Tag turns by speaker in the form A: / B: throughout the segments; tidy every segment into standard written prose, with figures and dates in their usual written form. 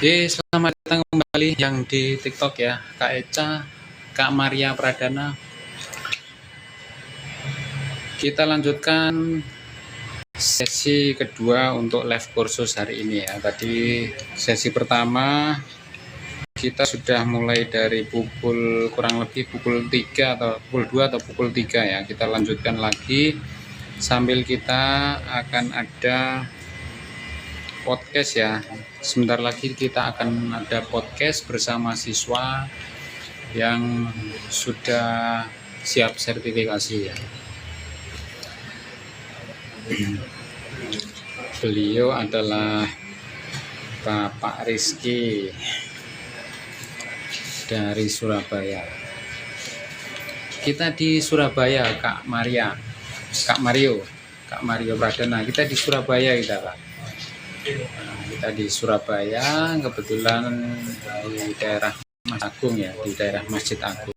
A: Oke, selamat datang kembali yang di TikTok ya, Kak Eca, Kak Maria Pradana. Kita lanjutkan sesi kedua untuk live kursus hari ini ya. Tadi sesi pertama kita sudah mulai dari pukul kurang lebih pukul 3 atau pukul 2 atau pukul 3 ya. Kita lanjutkan lagi sambil kita akan ada podcast ya. Sebentar lagi kita akan ada podcast bersama siswa yang sudah siap sertifikasi ya. Beliau adalah Bapak Rizky dari Surabaya. Kita di Surabaya, Kak Mario Pradana. Kita di Surabaya kita, Pak. Kita di Surabaya, kebetulan di daerah Mas Agung ya, di daerah Masjid Agung.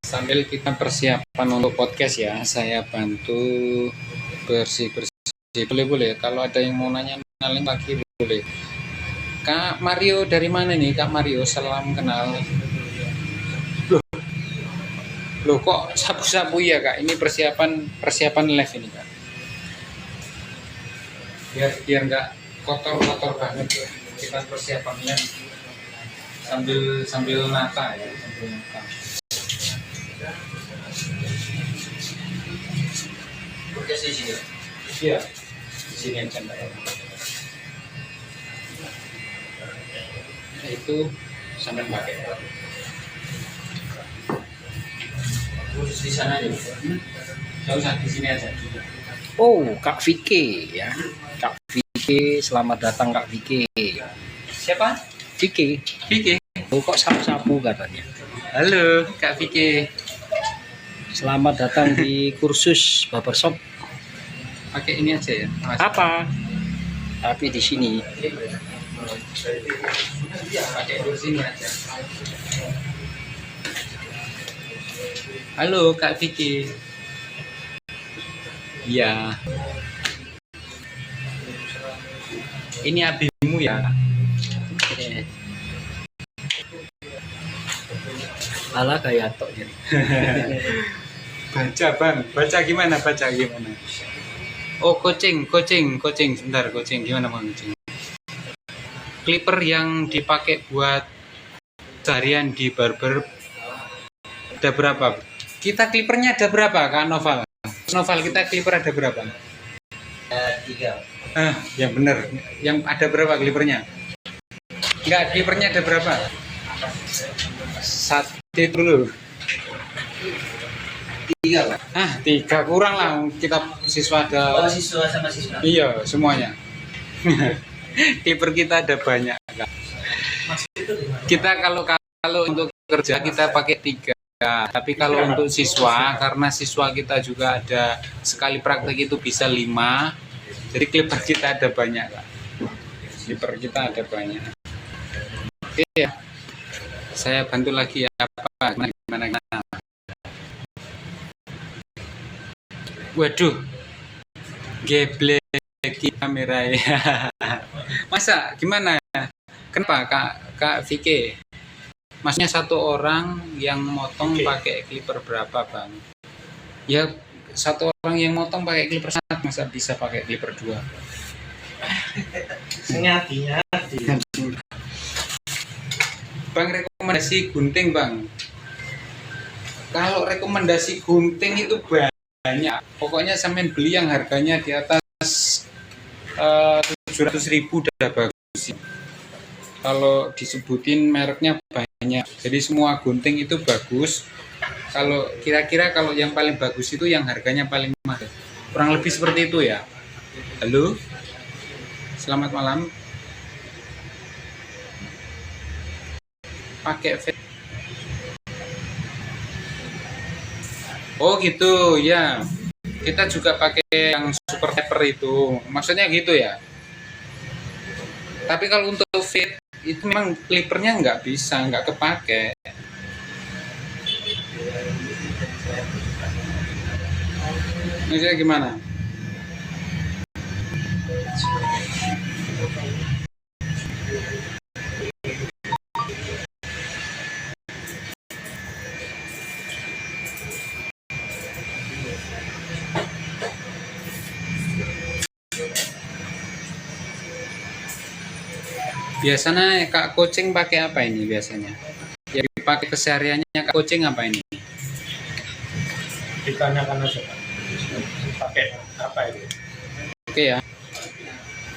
A: Sambil kita persiapan untuk podcast ya, saya bantu bersih-bersih. Boleh. Kalau ada yang mau nanya-nanya lagi boleh. Kak Mario dari mana nih, Kak Mario? Salam kenal. Loh kok sapu-sapu ya, Kak? Ini persiapan live ini, Kak. Biar nggak kotor-kotor banget ya. Kita persiapannya sambil nata ya, sambil nata. Podcast di sini. Iya. Di sini aja Mbak. Itu sampai pakai. Terus di sana aja. Enggak usah di sini aja.
B: Oh, Kak Vicky ya. Kak Vicky, selamat datang Kak Vicky.
A: Siapa?
B: Vicky. Oh, kok sapu-sapu katanya.
A: Halo, Kak Vicky.
B: Selamat datang di kursus barbershop.
A: Pakai ini aja ya.
B: Apa? Tapi di sini.
A: Pakai di sini aja. Halo, Kak Vicky. Iya. Ini abimu ya.
B: Ala kayak tok jadi.
A: Baca gimana? Oh, coaching. Sebentar, coaching gimana Bang? Clipper yang dipakai buat seharian di barber ada berapa? Kita clippernya ada berapa, Kak Noval? Noval, kita clipper ada berapa?
B: 3.
A: Yang benar. Yang ada berapa clippernya? Enggak, clippernya ada berapa? Satu dulu.
B: 3 lah.
A: 3 kurang lah, kita siswa ada.
B: Oh, siswa sama siswa.
A: Iya, semuanya. Clipper kita ada banyak. Kita kalau untuk kerja kita pakai 3. Tapi kalau untuk siswa, karena siswa kita juga ada sekali praktek itu bisa 5. Jadi clipper kita ada banyak, Kak. Clipper kita ada banyak. Oke ya. Saya bantu lagi ya, apa gimana. Waduh, geblek kamera ya. Masa gimana ya? Kenapa Kak Vicky? Maksudnya satu orang yang motong pakai clipper berapa, Bang? Ya satu orang yang motong pakai clipper satu, masa bisa pakai clipper dua?
C: Ngati-ngati.
A: Bang, rekomendasi gunting bang. Kalau rekomendasi gunting itu banyak. Pokoknya sampean beli yang harganya di atas 700.000 udah bagus. Kalau disebutin mereknya banyak. Jadi semua gunting itu bagus. Kalau kira-kira kalau yang paling bagus itu yang harganya paling mahal. Kurang lebih seperti itu ya. Halo. Selamat malam. Pakai oh gitu ya, kita juga pakai yang super taper itu, maksudnya gitu ya. Tapi kalau untuk fit itu memang clippernya nggak bisa, nggak kepake. Maksudnya gimana? Biasanya Kak Coaching pakai apa ini biasanya? Yang dipakai kesehariannya Kak Coaching apa ini?
C: Ditanyakan aja Pak. Pakai apa itu?
A: Oke ya.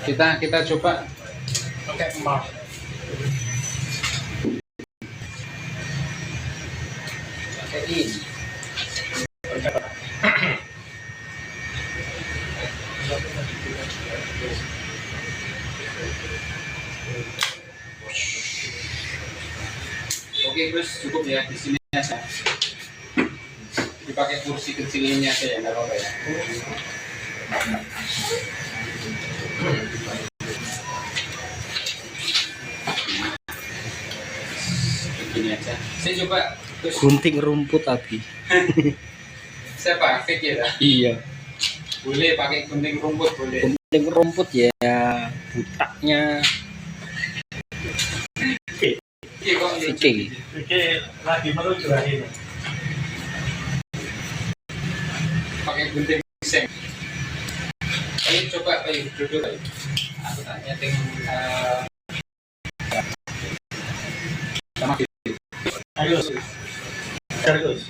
A: Kita coba
C: Pakai emas.
B: Pakai ini.
A: Oke Gus, cukup ya di sini aja. Dipakai kursi kecil ini aja ya, nggak apa-apa ya. Begini aja. Saya coba Gus.
B: Gunting rumput tadi.
A: Siapa? Fik ya?
B: Iya.
A: Boleh pakai gunting rumput boleh.
B: Gunting rumput ya butaknya
A: Iya kok
B: Vicky.
C: Oke, lagi meluncur ini.
A: pakai gunting pisang. Ayo coba ayo duduk ayo. Aku tanya sama
C: Ayo, terus.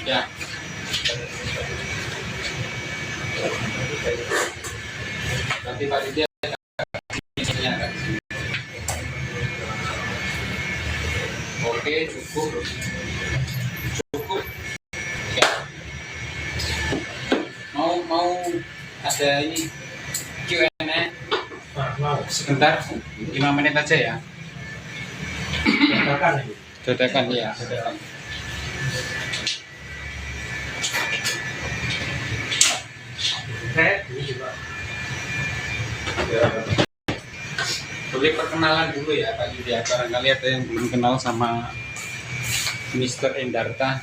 A: ya. Nanti Pak Didi akan oke cukup ya. Mau ada ini Q&A
C: Mau.
A: sebentar 5 menit aja ya.
C: Dadakan ini.
A: Dadakan ya, dadakan.
C: Ini juga.
A: Boleh perkenalan dulu ya Pak Yudi, barangkali ada yang belum kenal sama Mr. Endarta.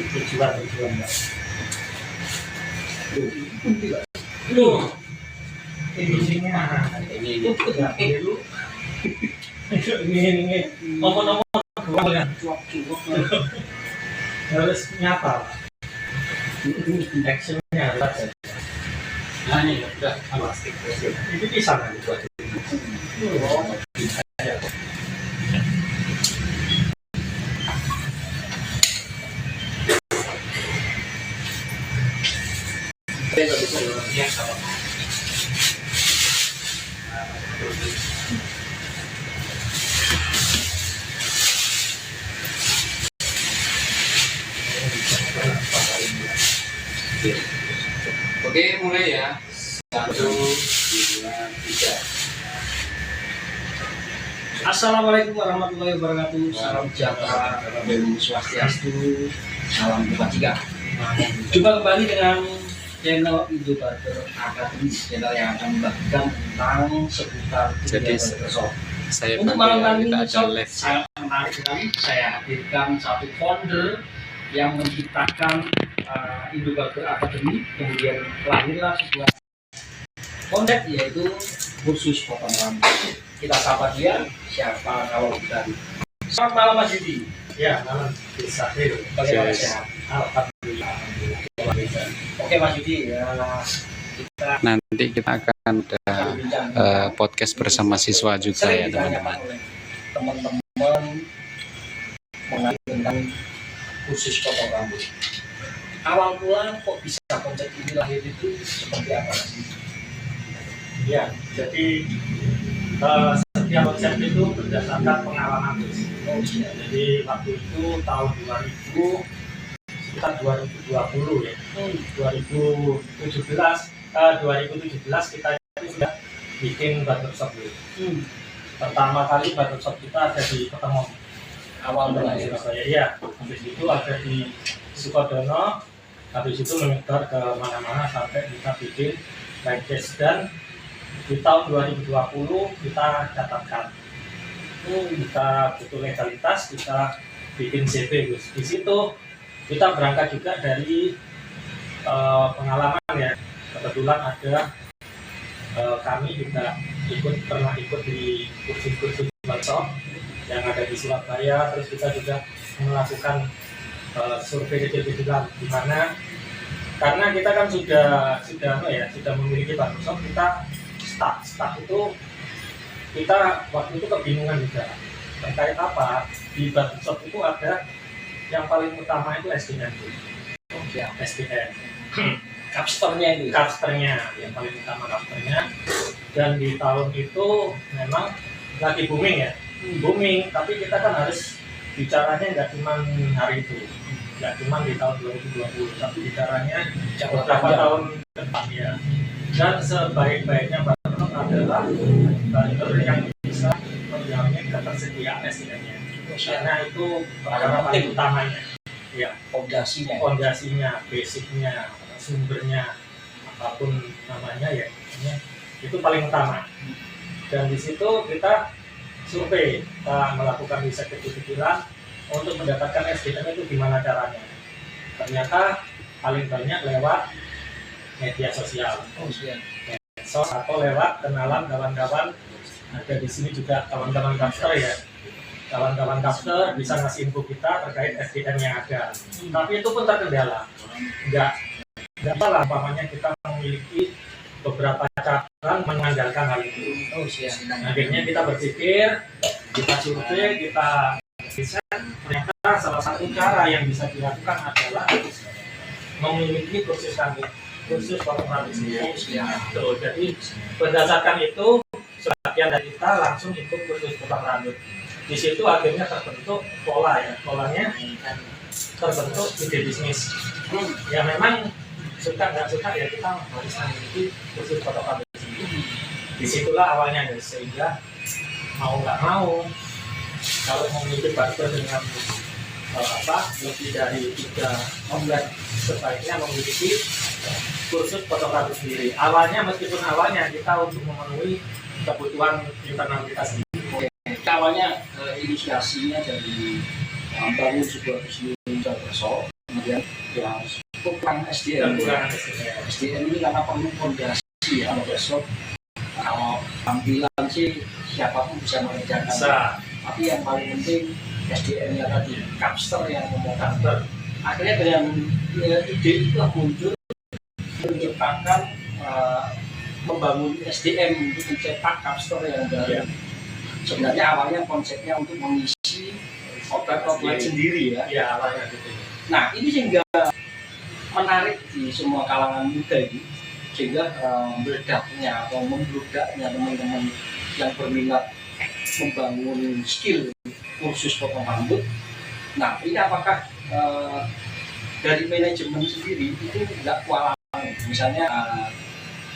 C: Tujuan Mbak.
A: Loh,
C: Ini. Ini. Nomor-nomor kan. Harus nyata. Actionnya harus ada.
A: nah ini udah plastik.
C: Ini pisang kan buat.
A: Oke, mulai ya. 1, 2, 3.
B: Assalamualaikum warahmatullahi wabarakatuh. Salam sejahtera, Om Swastiastu, salam kebajikan. Jumpa kembali dengan channel Indobarter Academy, channel yang akan membagikan tentang seputar
A: Jadi,
B: Microsoft.
A: Saya
B: Untuk malam
A: panggil
B: kali ini
A: kita ada live.
B: saya menarik sekali. Saya hadirkan satu founder yang menciptakan Indobarter Academy, kemudian lahirlah sebuah konsep yaitu kursus potong rambut. Kita sapa dia, siapa kalau bukan. Selamat malam Mas Yudi.
C: Ya, malam bisa.
B: Bagaimana
A: Yes.
B: sehat?
C: Alhamdulillah.
B: Oke Mas Yudi, kita
A: Nanti kita akan ada
B: berbincang
A: podcast bersama siswa juga ya
B: sering ditanyakan
A: teman-teman.
B: oleh teman-teman mengenai tentang kursus potong rambut. Awal mula kok bisa konsep ini lahir itu seperti apa sih?
C: Ya, jadi setiap konsep itu berdasarkan pengalaman terus.
B: Oh iya.
C: Jadi waktu itu tahun 2000 sekitar 2020 ya. 2017 kita itu sudah bikin barbershop dulu. Pertama kali barbershop kita ada di Ketemu
B: Awal mula
C: di
B: ya.
C: Surabaya. Iya, habis itu ada di Sukodono, habis itu menyebar ke mana-mana sampai kita bikin franchise dan di tahun 2020 kita catatkan kita butuh legalitas, kita bikin CP Gus. Di situ kita berangkat juga dari pengalaman ya, kebetulan ada kami juga pernah ikut di kursus-kursus barbershop yang ada di Surabaya. Terus kita juga melakukan survei kecil-kecilan di mana karena kita kan sudah memiliki barbershop, kita staff itu kita waktu itu kebingungan juga terkait apa di barbershop itu ada yang paling utama itu SDM.
B: Oh iya.
C: SDM
B: Kapsternya itu.
C: casternya yang paling utama casternya, dan di tahun itu memang lagi booming ya, booming, tapi kita kan harus bicaranya nggak cuma hari itu, nggak cuma di tahun 2020, tapi bicaranya beberapa tahun ke depan ya. Dan sebaik-baiknya barber adalah barber yang bisa menjamin ketersediaan SDM-nya, karena itu perkara paling utamanya ya, fondasinya, basicnya, sumbernya, apapun namanya ya, itu paling utama. Dan di situ kita survei, kita melakukan riset kecil-kecilan untuk mendapatkan SDM itu gimana caranya. Ternyata paling banyak lewat media sosial, medsos, atau lewat kenalan kawan-kawan. Ada di sini juga kawan-kawan caster ya, kawan-kawan caster bisa ngasih info kita terkait SDM yang ada. Tapi itu pun terkendala, nggak salah umpamanya kita memiliki beberapa cara mengandalkan hal itu. Akhirnya kita berpikir, kita survei, kita riset, ternyata salah satu cara yang bisa dilakukan adalah memiliki kursus potong rambut sendiri. Tuh, jadi berdasarkan itu sebagian dari kita langsung ikut kursus potong rambut. Di situ akhirnya terbentuk pola ya, polanya terbentuk ide bisnis. Ya memang suka nggak suka ya kita harus memiliki kursus potong rambut sendiri. Disitulah awalnya ya, sehingga mau nggak mau kalau memiliki barber dengan lebih dari 3 outlet sebaiknya memiliki kursus potong rambut sendiri. Meskipun awalnya kita untuk memenuhi kebutuhan internal kita sendiri.
B: Awalnya inisiasinya dari membangun sebuah bisnis barbershop, kemudian ya kurang SDM. SDM ini karena perlu fondasi ya barbershop. Kalau tampilan sih siapapun bisa mengerjakan. Tapi yang paling penting SDM-nya tadi, capster yang memotong. Akhirnya dengan ide itu muncul menciptakan membangun SDM untuk mencetak capster yang baru. Sebenarnya awalnya konsepnya untuk mengisi outlet sendiri ya.
C: Ya awalnya gitu.
B: Nah ini sehingga menarik di semua kalangan muda ini, sehingga meledaknya atau membludaknya teman-teman yang berminat membangun skill kursus potong rambut. Nah ini apakah dari manajemen sendiri itu nggak kewalahan? Misalnya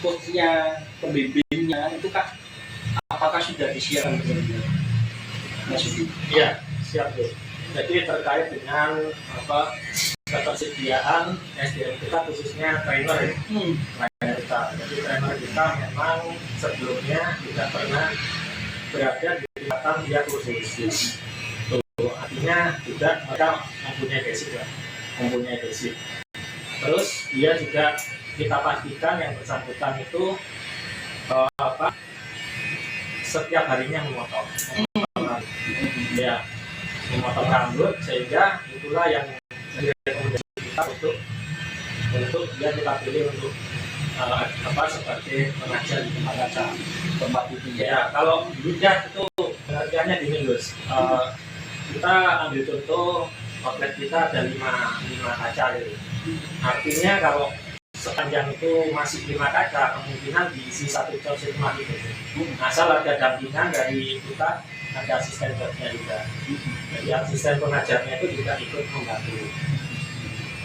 B: coachnya, pembimbingnya itu kah? Apakah sudah disiapkan benar-benar? Mas Yudi?
C: Iya, siap Bu. Jadi terkait dengan ketersediaan SDM kita khususnya trainer ya. Trainer kita. Jadi trainer kita memang sebelumnya tidak pernah berada di tingkatan dia kursus. Tuh, artinya juga mereka mempunyai basic. Terus dia juga kita pastikan yang bersangkutan itu apa setiap harinya memotong ya, memotong rambut, sehingga itulah yang direkomendasi kita untuk dia kita pilih untuk apa sebagai pengajar di tempat itu ya. Kalau bidak itu pengertiannya gini Gus, kita ambil contoh outlet kita ada 5 kaca gitu. Artinya kalau sepanjang itu masih 5 kaca, kemungkinan diisi 1 jam rumah itu. Asal ada dampingan dari kita, ada asisten jobnya juga. Jadi asisten pengajarnya itu juga ikut membantu.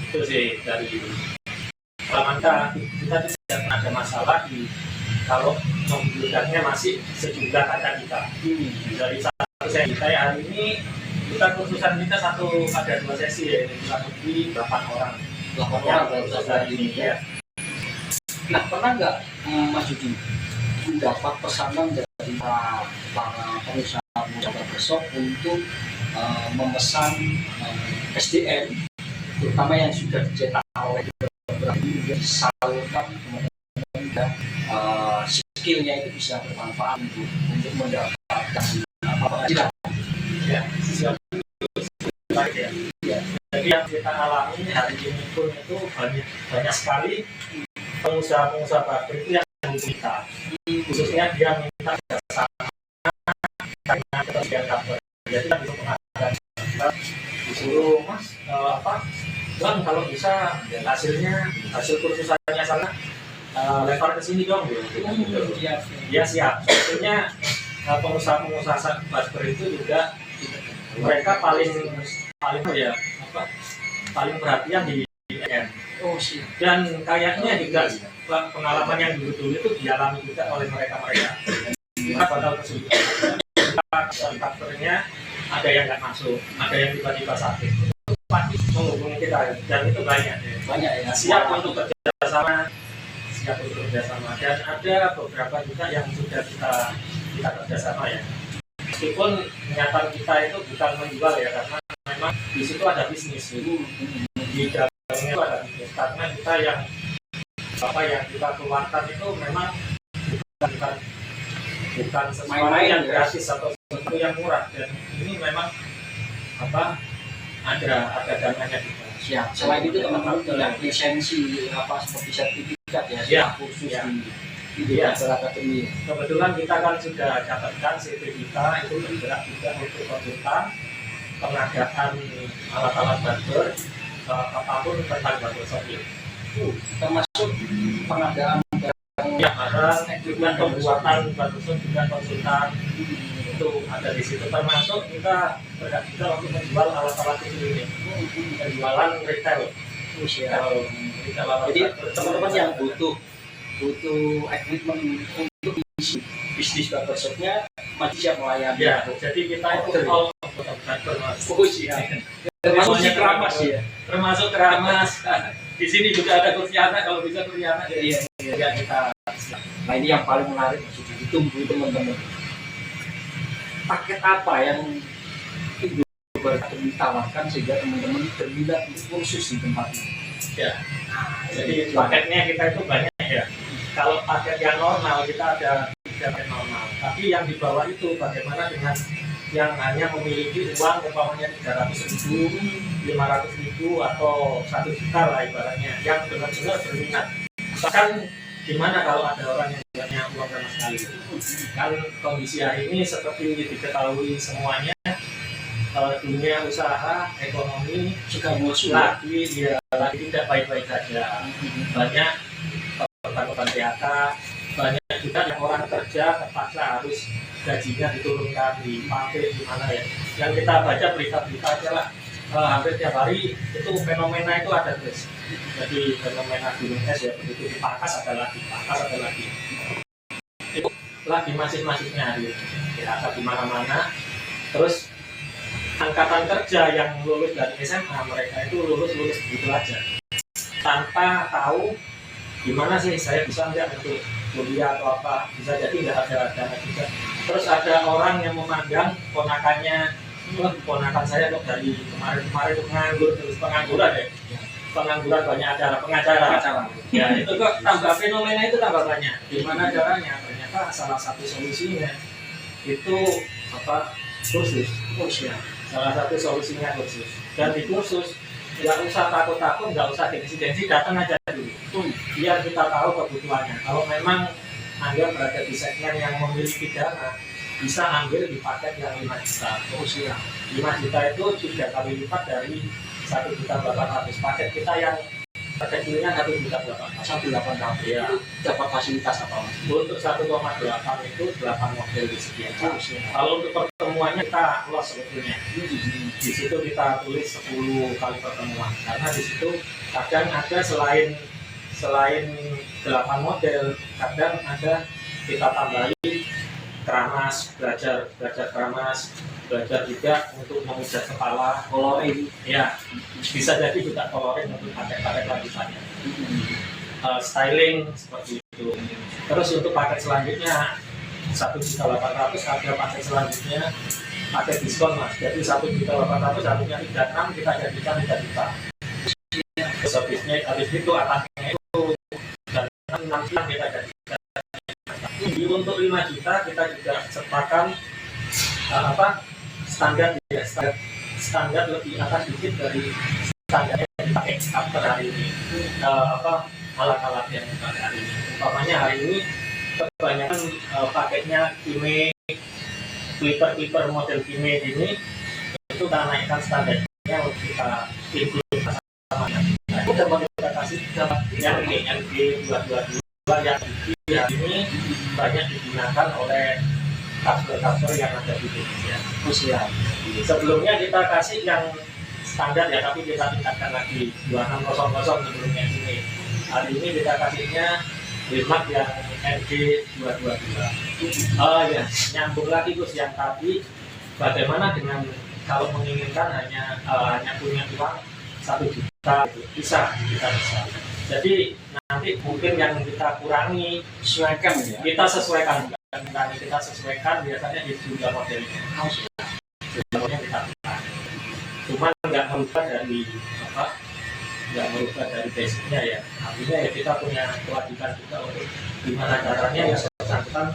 C: Itu sih dari maka kita tidak ada masalah kalau membudaknya masih sejumlah kaca kita. Dari satu sesi hari ini kita kursusan kita ada 2 sesi ya, kurang lebih 8 orang.
B: 8 orang baru hari ini ya. Nah, pernah nggak Mas Yudi mendapat pesanan dari para pengusaha besok untuk memesan SDM, terutama yang sudah dicetak oleh berarti disalurkan kemudian skillnya itu bisa bermanfaat untuk mendapatkan penghasilan
C: ya, siap ya. Jadi yang kita alami hari ini pun itu banyak sekali pengusaha barber itu yang kita, khususnya dia minta kerjasama karena ketersediaan barber. Jadi kita bisa mengadakan disuruh Mas Bang, kalau bisa hasil kursusannya sana lempar ke sini dong gitu. Ya siap. Sebetulnya pengusaha barber itu juga mereka paling perhatian di IM.
B: Oh siap.
C: Dan kayaknya juga pengalaman yang dulu itu dialami juga oleh mereka. Kita bakal kesulitan. Barbernya ada yang nggak masuk, ada yang tiba-tiba sakit. Pasti menghubungi kita dan itu banyak ya. Siap untuk kerjasama, dan ada beberapa juga yang sudah kita kerjasama ya. Meskipun niatan kita itu bukan menjual ya, karena memang di situ ada bisnis di dalamnya itu ada bisnis, karena kita yang kita keluarkan itu memang bukan sesuatu yang gratis atau sesuatu yang murah, dan ini memang ada dananya juga.
B: Siap. Selain itu teman-teman punya lisensi seperti sertifikat ya, khusus di akademi.
C: Kebetulan kita kan sudah dapatkan CV kita itu bergerak juga untuk konsultan pengadaan alat-alat barber apapun tentang barber shop.
B: Termasuk pengadaan
C: ya, juga pembuatan barber shop juga konsultan itu ada di situ, termasuk kita bergerak juga untuk menjual alat-alat ini, penjualan retail.
B: Jadi teman-teman yang butuh equipment untuk bisnis barber shopnya masih siap melayani.
C: Ya, jadi kita itu all barber mas.
B: Oh iya. Termasuk keramas ya.
C: Termasuk keramas. Di sini juga ada kursi anak, kalau bisa kursi anak.
B: Iya, kita. Nah ini yang paling menarik masih ditunggu teman-teman. Paket apa yang Ibu Akademi tawarkan sehingga teman-teman berminat untuk kursus di tempat ini?
C: Ya, jadi paketnya kita itu banyak ya. Kalau paket yang normal kita ada paket normal, tapi yang di bawah itu bagaimana dengan yang hanya memiliki uang umpamanya 300.000, 500.000 atau 1 juta lah ibaratnya, yang benar-benar berminat. Bahkan gimana kalau ada orang yang tidak punya uang sama sekali? Kan kondisi hari ini seperti diketahui semuanya, dunia usaha, ekonomi lagi tidak baik-baik saja. Banyak korban PHK, banyak juga yang orang kerja terpaksa harus gajinya diturunkan di pabrik di mana ya. Yang kita baca berita-berita aja lah, hampir tiap hari itu fenomena itu ada terus. Jadi fenomena gunung es ya, begitu dipangkas ada lagi, itu lagi masing-masingnya hari ini. PHK di mana-mana. Terus angkatan kerja yang lulus dari SMA, mereka itu lulus begitu aja tanpa tahu gimana sih saya bisa nggak untuk kuliah atau apa, bisa jadi nggak ada dana juga. Terus ada orang yang memandang ponakannya, ponakan saya kok dari kemarin itu nganggur terus, pengangguran banyak acara pengacara ya, itu kok tambah fenomena itu tambah banyak. Gimana caranya? ternyata salah satu solusinya itu apa, kursus. Salah satu solusinya kursus. Dan di kursus nggak usah takut-takut, nggak usah gengsi-gengsi, datang aja dulu. Biar kita tahu kebutuhannya. Kalau memang Anda berada di segmen yang memiliki dana, bisa ambil di paket yang 5 juta. 5 juta itu 3 kali lipat dari 1.800.000. Paket kita yang kecilnya 1.800.000.
B: 1.800.000.
C: Ya.
B: Itu dapat fasilitas apa Mas?
C: Untuk 1,8 itu 8 model disediakan. Kalau untuk pertemuannya kita luas sebetulnya. Di situ kita tulis 10 kali pertemuan. Karena di situ kadang ada selain 8 model, kadang ada kita tambahi keramas, belajar keramas, belajar juga untuk mengujar kepala,
B: Coloring.
C: ya bisa jadi juga coloring untuk paket-paket lanjutannya. Styling seperti itu. Terus untuk paket selanjutnya 1.800.000, ada paket selanjutnya paket diskon Mas. Jadi 1.800.000 harusnya 36, kita jadikan 3 juta. Terus habis itu atasnya itu dan 6 juta kita jadikan. Jadi untuk 5 juta kita juga sertakan standar lebih atas dikit dari standar yang dipakai after hari ini. Alat-alat yang dipakai hari ini. Umpamanya hari ini kebanyakan paketnya Kime, clipper model Kime ini itu kita naikkan standarnya untuk kita include sama-sama. Aku dapat kita kasih yang ini NG222 yang ini banyak digunakan oleh kapsul-kapsul yang ada di Indonesia. Sebelumnya kita kasih yang standar ya, tapi kita tingkatkan lagi 2600 sebelumnya ini. Hari ini kita kasihnya Limat yang NG222. Ya, nyambung lagi Gus yang tadi, bagaimana dengan kalau menginginkan hanya punya uang 1 juta itu bisa. Jadi nanti mungkin yang kita kurangi
B: Sesuaikan ya.
C: kita sesuaikan biasanya di jumlah modelnya. Jumlahnya kita kurangi. Cuman nggak merubah dari basicnya ya. Artinya ya kita punya kewajiban juga untuk gimana caranya ya bersangkutan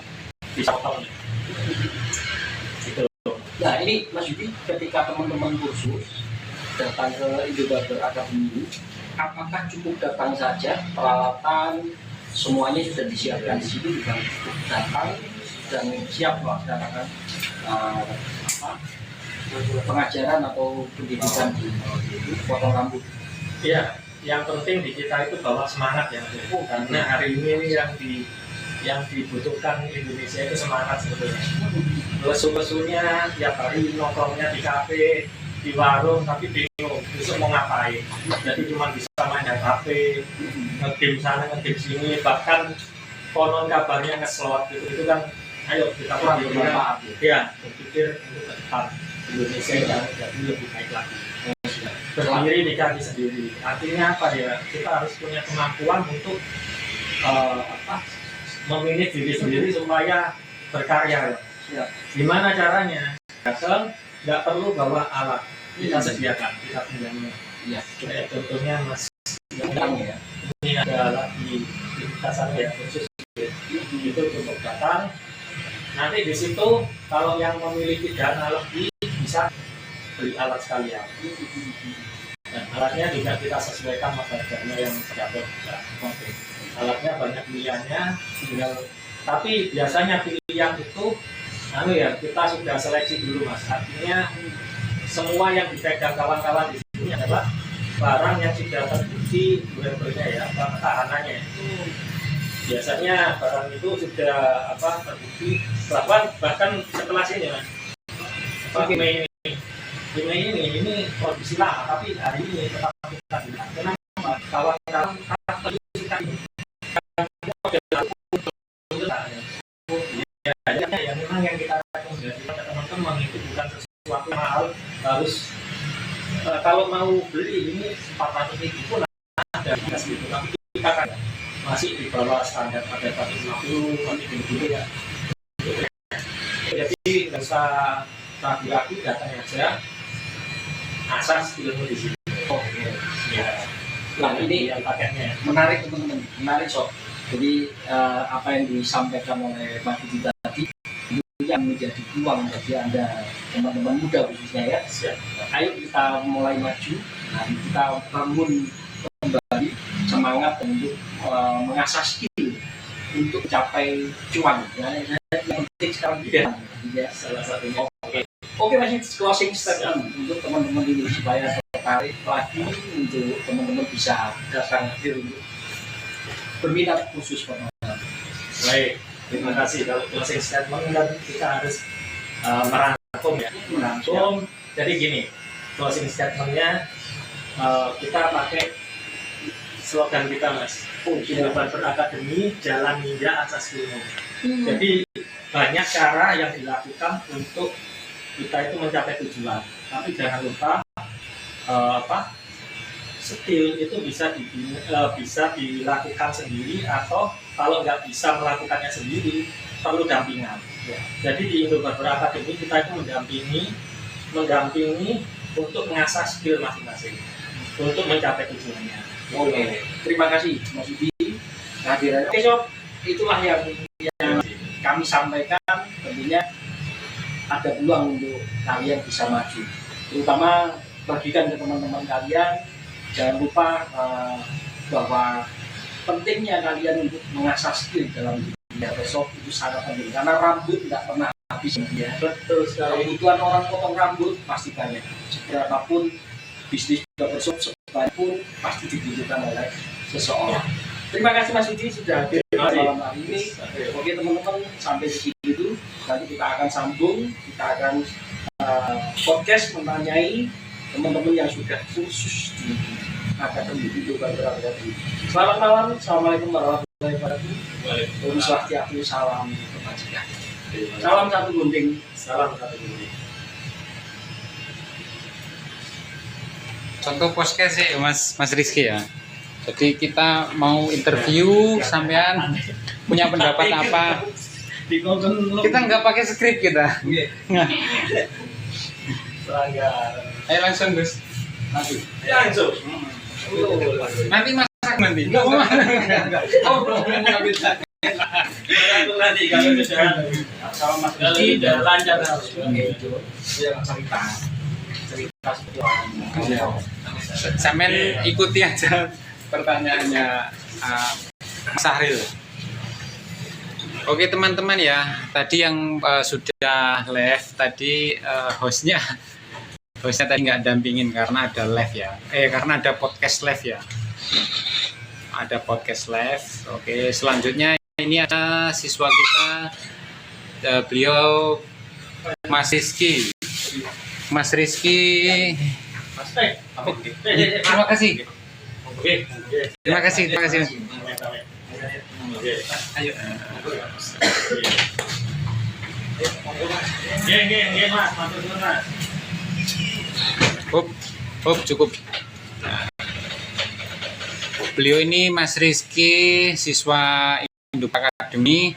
C: bisa potong. Gitu.
B: Nah ini Mas Yudi, ketika teman-teman kursus datang ke Indobarber Academy, apakah cukup datang saja, peralatan semuanya sudah disiapkan di sini, juga datang dan siap melaksanakan pengajaran atau pendidikan di potong rambut?
C: Iya, yang penting di kita itu bawa semangat ya. Karena hari ini yang dibutuhkan Indonesia itu semangat sebetulnya. Lesu-lesunya tiap hari nongkrongnya di kafe, di warung, tapi bingung besok mau ngapain. Jadi cuma bisa main HP, nge-game sana, nge-game sini, bahkan konon kabarnya nge-slot gitu. Itu kan, ayo kita berpikir untuk ke depan Indonesia yang jadi lebih baik lagi. Berdiri di kaki sendiri. Artinya apa ya? Kita harus punya kemampuan untuk memilih diri sendiri supaya berkarya. Gimana caranya? Datang, nggak perlu bawa alat. Kita sediakan, kita pinjamnya.
B: Iya.
C: Kayak contohnya Mas ya. Ini ada lagi di sana ya khusus itu cukup datang. Nanti di situ kalau yang memiliki dana lebih bisa beli alat sekalian. Dan alatnya juga kita sesuaikan harganya yang terjangkau. Alatnya banyak pilihannya, tapi biasanya pilihan itu kita sudah seleksi dulu Mas. Artinya semua yang dipegang kawan-kawan di sini adalah barang yang sudah terbukti durability ya, ketahanannya. Biasanya barang itu sudah terbukti bahkan setelah sini Mas. Ini kondisi lama, tapi hari ini tetap kita bilang kenapa kawan-kawan kita ini ya memang yang kita rekomendasikan ke teman-teman itu bukan sesuatu mahal, harus kalau mau beli ini 400.000 pun ada gitu, tapi kita kan masih di bawah standar pada 450 gitu ya. Jadi nggak usah ragu-ragu, datang aja, asas ilmu di sini.
B: Ya. Nah ini
C: yang paketnya
B: menarik teman-teman, menarik sob. Jadi apa yang disampaikan oleh Mas Didi tadi itu yang menjadi peluang bagi Anda teman-teman muda khususnya ya. Ayo kita mulai maju, kita bangun kembali semangat untuk mengasah skill untuk mencapai cuan. Yang penting sekarang ya, salah satunya. Oke, masih closing statement untuk teman-teman ini supaya tertarik lagi untuk teman-teman bisa datang hadir untuk berminat khusus penonton.
C: Baik, terima kasih. Kalau closing statement kan kita harus merangkum ya. Merangkum. Jadi gini, closing statementnya kita pakai slogan kita Mas. Indro Barber Academy, Jalan Ninja Asas Ilmu. Jadi banyak cara yang dilakukan untuk kita itu mencapai tujuan. Tapi jangan lupa skill itu bisa dilakukan sendiri, atau kalau nggak bisa melakukannya sendiri perlu dampingan. Ya. Jadi di Indro Barber Academy kita itu mendampingi untuk mengasah skill masing-masing untuk mencapai tujuannya.
B: Oke, terima kasih Mas Didi kehadirannya. Oke sob, itulah yang kami sampaikan. Tentunya ada peluang untuk kalian bisa maju, terutama bagikan ke teman-teman kalian. Jangan lupa bahwa pentingnya kalian untuk mengasah skill dalam dunia besok itu sangat penting, karena rambut tidak pernah habis ya.
C: Betul sekali.
B: Kebutuhan orang potong rambut pasti banyak. Berapapun bisnis barbershop sekalipun pasti dibutuhkan oleh seseorang. Terima kasih Mas Didi sudah hadir malam hari ini. Oke teman-teman, sampai di sini dulu. Nanti kita akan sambung, kita akan podcast menanyai teman-teman yang sudah khusus di Akademi Indro Barber Academy. Selamat malam, assalamualaikum warahmatullahi wabarakatuh. Om Swastiastu, salam kebajikan. Salam satu gunting.
C: Salam satu gunting.
A: Contoh podcast sih Mas Rizky ya. Jadi kita mau interview sampean punya pendapat apa? Kita nggak pakai skrip kita. Ayo langsung Gus.
B: Nanti.
C: Langsung.
A: Nanti masak nanti.
B: Oh belum bisa.
C: Nanti kalau sudah
B: Sama Mas Didi
C: sudah lancar.
B: Yang cerita seperti apa?
A: Sampean ikuti aja pertanyaannya Mas Sahril. Oke teman-teman ya, tadi yang sudah live tadi hostnya tadi nggak dampingin karena ada live ya, karena ada podcast live ya, ada podcast live. Oke, selanjutnya ini ada siswa kita, beliau Mas Rizky. Terima kasih. Terima kasih. Ayo.
C: Mas, matur nuwun Mas.
A: Cukup. Beliau ini Mas Rizky, siswa Indro Academy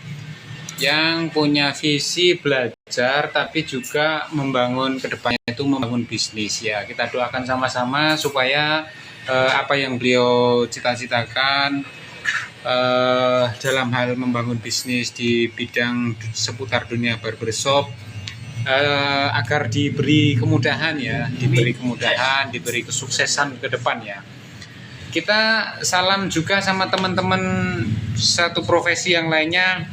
A: yang punya visi belajar tapi juga membangun kedepannya itu membangun bisnis ya. Kita doakan sama-sama supaya apa yang beliau cita-citakan dalam hal membangun bisnis di bidang seputar dunia barbershop agar diberi kemudahan ya, diberi kesuksesan ke depan ya. Kita salam juga sama teman-teman satu profesi yang lainnya.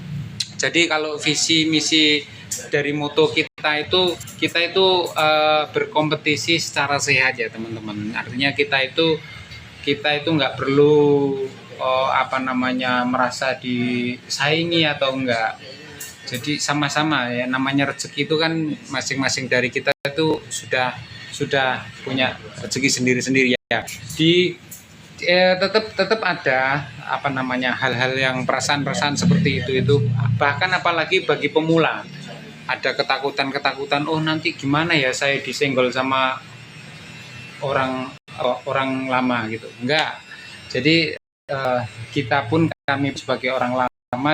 A: Jadi kalau visi misi dari moto kita itu berkompetisi secara sehat ya teman-teman. Artinya kita itu nggak perlu merasa disaingi atau enggak. Jadi sama-sama ya, namanya rezeki itu kan masing-masing dari kita itu sudah punya rezeki sendiri-sendiri ya. Tetap ada hal-hal yang perasaan-perasaan seperti itu bahkan apalagi bagi pemula ada ketakutan nanti gimana ya saya disenggol sama orang lama gitu. Enggak, jadi kita pun, kami sebagai orang lama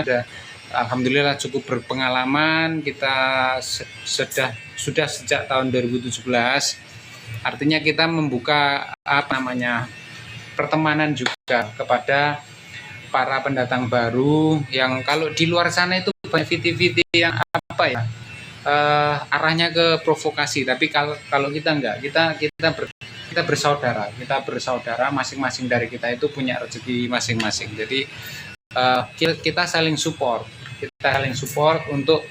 A: alhamdulillah cukup berpengalaman. Kita sudah sejak tahun 2017, artinya kita membuka pertemanan juga kepada para pendatang baru yang kalau di luar sana itu banyak VT-VT yang apa ya, arahnya ke provokasi, tapi kalau kita enggak, kita bersaudara masing-masing dari kita itu punya rezeki masing-masing. Jadi kita saling support untuk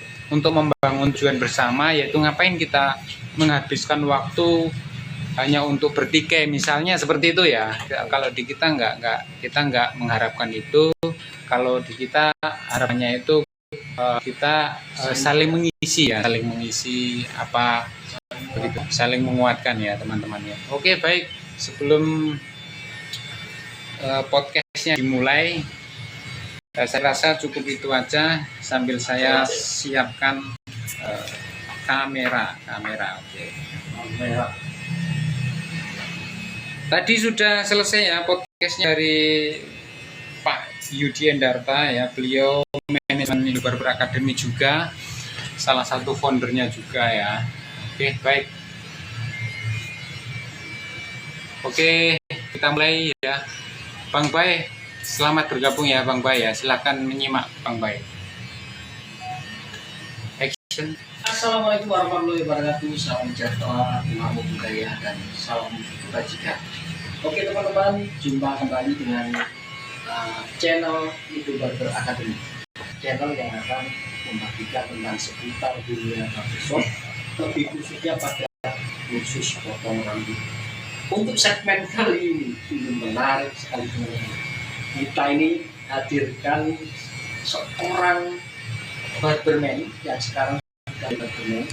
A: membangun tujuan bersama, yaitu ngapain kita menghabiskan waktu hanya untuk bertikai misalnya, seperti itu ya. Kalau di kita kita nggak mengharapkan itu. Kalau di kita harapannya itu kita saling mengisi apa begitu, saling menguatkan ya teman-teman ya. Oke, baik, sebelum podcastnya dimulai, saya rasa cukup itu aja sambil saya siapkan kamera. Oke. Tadi sudah selesai ya podcastnya dari Pak Yudi Endarta ya, beliau manajemen Indo Barber Academy juga, salah satu foundernya juga ya. Oke, baik. Oke, kita mulai ya. Bang Bay, selamat bergabung ya Bang Bay ya. Silakan menyimak Bang Bay. Action.
B: Assalamualaikum warahmatullahi wabarakatuh. Salam sejahtera, namo budaya, dan salam kebajikan. Oke teman-teman, jumpa kembali dengan channel Indo Barber Academy, channel yang akan membagikan tentang seputar dunia barbershop, lebih khususnya pada khusus potong rambut. Untuk segmen kali ini menarik sekali teman-teman. Kita ini hadirkan seorang barberman yang sekarang sudah barberman.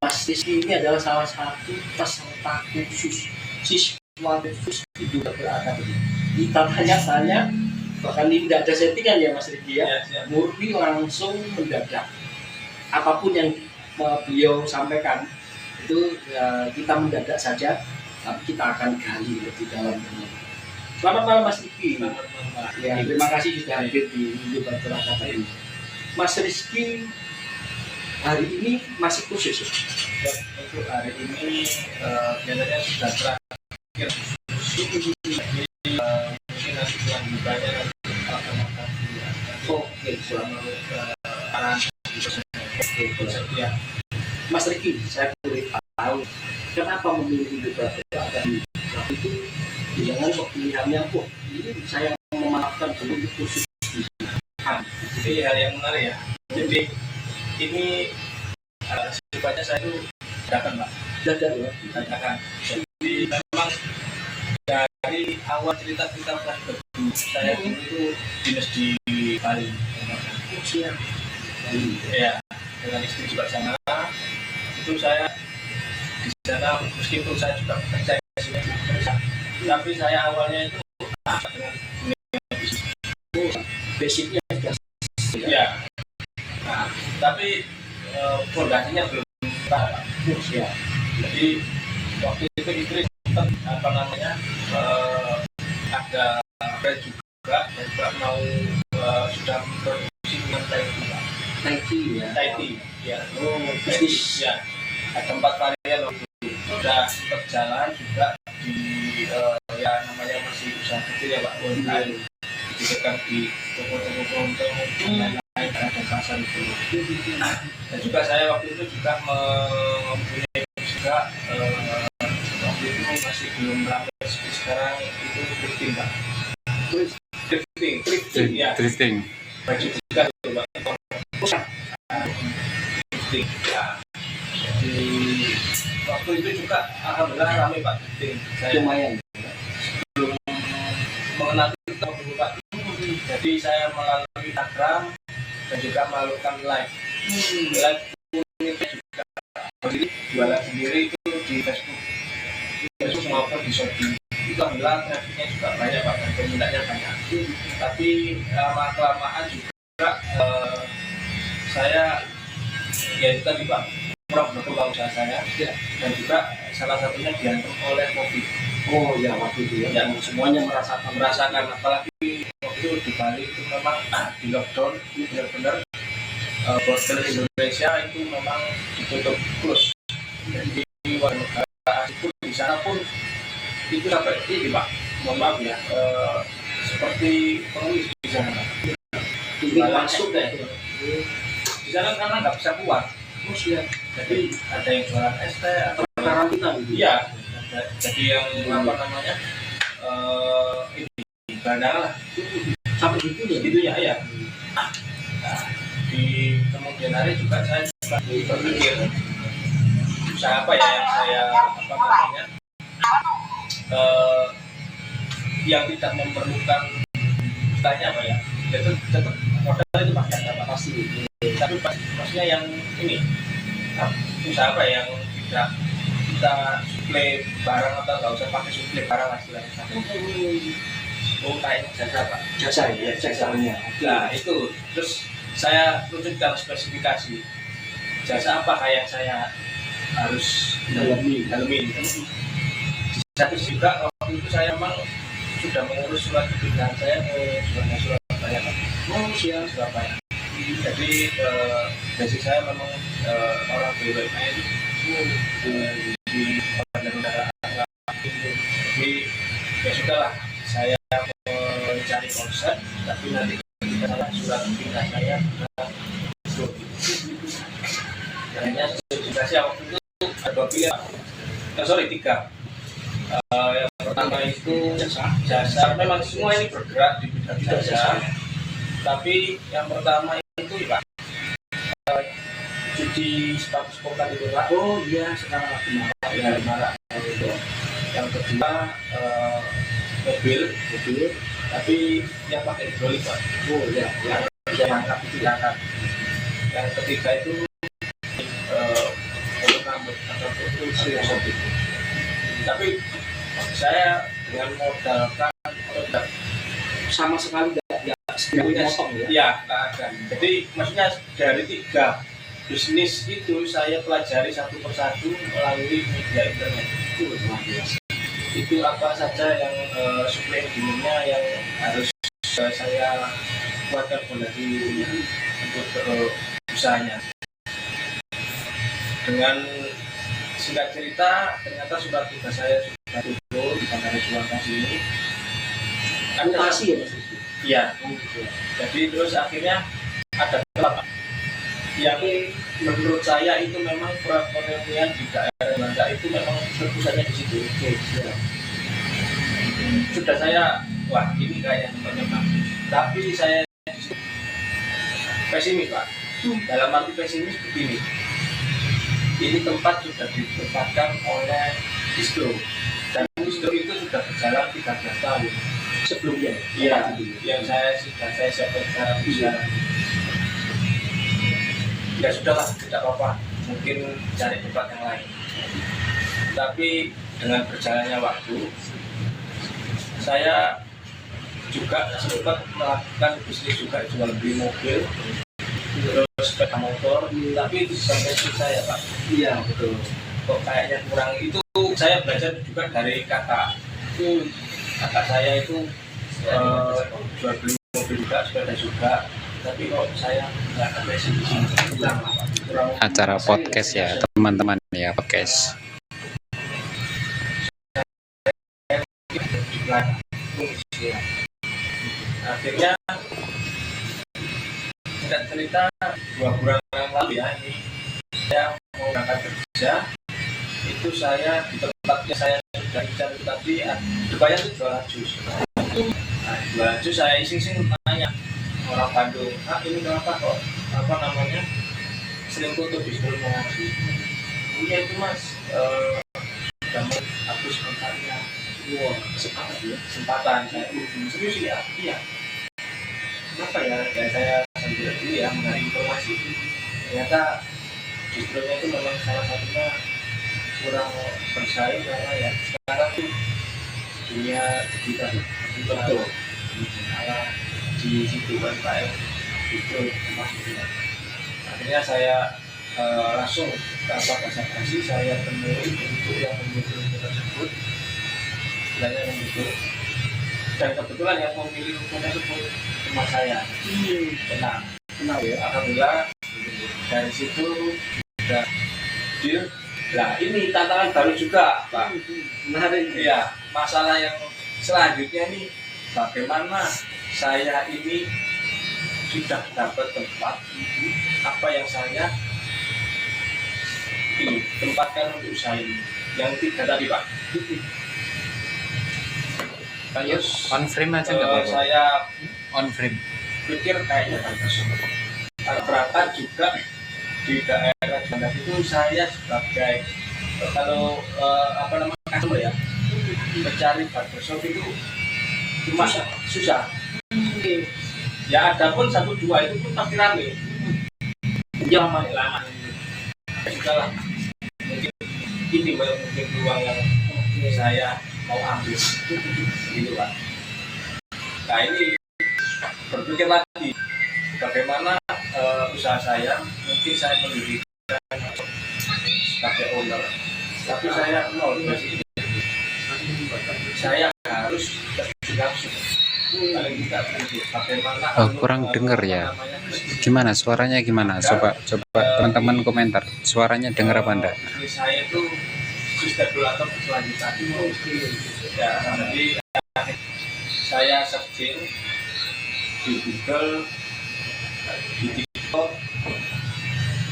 B: Mas Rizky ini adalah salah satu peserta khusus, siswa khusus Indo Barber Academy. Kita tanya-tanya, bahkan ini tidak ada settingan ya Mas Rizky ya, murni langsung mendadak. Apapun yang beliau sampaikan itu kita mendadak saja, tapi kita akan gali lebih dalam. Selamat malam Mas Rizky. Ya, terima kasih sudah hadir di Indo Barber Academy. Mas Rizky hari ini masih khusus ya?
C: Untuk hari ini biasanya sudah terakhir mungkin nanti selanjutnya akan
B: Oke,
C: selamat ya.
B: Mas Riki, saya boleh tahu kenapa memilih Indo Barber Academy? Waktu itu jangan kok pilihannya kok ini saya memaafkan dulu khusus.
C: Jadi hal yang menarik ya. Jadi ini sifatnya saya itu dadakan Pak. Dadakan. Jadi memang dari awal cerita flashback saya itu dinas di Bali. Ya, dengan istri juga sana. Itu saya di sana, meskipun saya juga bekerja di sini, tapi saya awalnya itu dengan dunia bisnis.
B: Basicnya
C: Ya. Nah, tapi fondasinya belum tahu.
B: ya.
C: Jadi waktu itu istri apa namanya ada brand juga yang juga mau sudah memproduksi dengan
B: Nike ya.
C: Taiti ya.
B: Oh, bisnis.
C: Ya. Ada 4 varian waktu itu. Sudah berjalan juga di ya namanya masih usaha kecil ya Pak. Dikatakan di toko-toko kelontong lain-lain ada pasar itu. Dan juga saya waktu itu juga mempunyai juga waktu itu masih belum ramai seperti sekarang, itu drifting Pak. Drifting ya.
A: Drifting.
C: Baju juga itu Pak. Drifting ya. Jadi waktu itu juga alhamdulillah ramai Pak drifting. Saya
B: Lumayan.
C: belum mengenal itu Pak. Jadi saya melalui Instagram dan juga melakukan live itu juga berdiri jualan sendiri itu di Facebook maupun di Shopee. Itu alhamdulillah trafficnya juga banyak Pak, dan peminatnya banyak. Tapi lama kelamaan juga saya ya itu tadi Pak, kurang berkembang usaha saya dan juga salah satunya diantar oleh COVID.
B: Oh ya, waktu itu ya.
C: Yang semuanya merasakan apalagi waktu di Bali itu memang di lockdown, ini benar-benar border Indonesia itu memang ditutup close. Jadi warga negara itu di sana pun itu sampai ini Pak, mohon maaf ya, seperti pengemis
B: di sana. Ini masuk deh. Di sana karena nggak bisa keluar. Jadi ada yang jualan es teh atau karantina gitu. Iya. Jadi yang apa namanya ini bandara lah. Sampai gitu ya. Nah, di kemudian hari juga saya berpikir usaha apa ya yang saya apa namanya yang tidak memerlukan tanya apa ya tetap modal itu pasti tapi maksudnya yang ini usaha apa yang tidak kita suplai barang atau nggak usah pakai suplai barang istilahnya kayak jasanya nah itu terus saya tunjukkan spesifikasi jasa apa kayak saya harus dalamin. Satu juga waktu itu saya memang sudah mengurus surat kepindahan saya ke Surabaya. Surabaya. Jadi basic saya memang orang BUMN di bandara. Jadi ya sudahlah, saya mencari konsep, tapi nanti ketika surat kepindahan saya hanya spesifikasi waktu itu ada 2 pilihan. Tiga. Yang pertama itu jasa. Memang semua ini bergerak di bidang jasa. Tapi yang pertama itu Pak, cuci sepatu spontan itu Pak. Oh iya, sekarang lagi marak. Yang kedua mobil, tapi yang pakai hidrolik Pak. Oh iya, yang angkat itu diangkat. Yang ketiga itu rambut atau tapi saya dengan modalkan sama sekali tidak motong ya nggak ada. Jadi maksudnya dari 3 bisnis itu saya pelajari satu persatu melalui media internet. Itu apa saja yang suplai dinamnya yang harus saya buatkan fondasi untuk usahanya. Dengan singkat cerita, ternyata surat tugas saya sudah turun di Bandara Juanda sini. Mutasi ya Mas? Iya. Jadi terus akhirnya ada kelapa yang menurut saya itu memang perekonomian di daerah Juanda itu memang terpusatnya di situ. Sudah saya, wah ini kayaknya memang. Tapi saya pesimis Pak. Dalam arti pesimis begini. Ini tempat sudah ditempatkan oleh distro dan distro itu sudah berjalan 13 tahun sebelumnya. Iya, yang saya siapkan secara besar. Ya sudahlah, tidak apa-apa. Mungkin cari tempat yang lain. Tapi dengan berjalannya waktu, saya juga sempat melakukan bisnis juga jual beli mobil. Terus sepeda motor, tapi itu sampai saya Pak. Iya betul. Kok kayaknya kurang itu. Saya belajar juga dari kakak. Kakak saya itu jual beli mobil juga, sepeda juga. Tapi kok saya nggak ada di sini.
A: Acara podcast ya teman-teman ya, podcast.
B: Akhirnya singkat cerita 2 bulan yang lalu ya, ini saya mau berangkat kerja. Itu saya di tempatnya saya sudah cari tadi depannya itu jualan jus. Nah, jualan jus saya iseng-iseng tanya orang Bandung, ini kenapa kok apa namanya sering foto di seluruh mengaji? Iya itu Mas, sudah mau habis kontraknya. Wah, kesempatan saya serius ya, iya. Kenapa ya? Ya saya sambil dulu ya mencari informasi. Ternyata distronya itu memang salah satunya kurang bersaing karena ya sekarang tuh dunia digital betul ala di situ UMKM itu maksudnya. Akhirnya saya langsung tanpa basa-basi saya temui untuk yang memilih tersebut, istilahnya memilih. Dan kebetulan yang memilih hukum tersebut teman saya kenal ya, alhamdulillah dari situ sudah deal. Nah ini tantangan baru juga Pak. Menarik ya, masalah yang selanjutnya nih bagaimana
D: saya ini sudah dapat tempat apa yang saya ini tempatkan untuk usaha ini. Yang 3 tadi Pak. Terus
A: On frame aja nggak apa-apa.
D: saya
A: On frame.
D: pikir kayaknya bagus. Berangkat juga di daerah Juanda itu saya sebagai kalau apa namanya customer ya, mencari barbershop itu cuma susah. Ya ada pun 1-2 itu pun pasti rame. Ya lama juga lah. Mungkin ini mungkin peluang yang saya mau ambil gitu Pak. Nah ini berpikir lagi bagaimana usaha saya, mungkin saya mendirikan sebagai owner, tapi saya nol dari sini. Saya harus langsung paling tidak bagaimana
A: Kurang dengar ya. Gimana suaranya gimana? Coba teman-teman komentar. Suaranya dengar apa enggak?
D: Ini saya itu sustainable atau berkelanjutan. Ya, jadi saya searching di Google, di TikTok,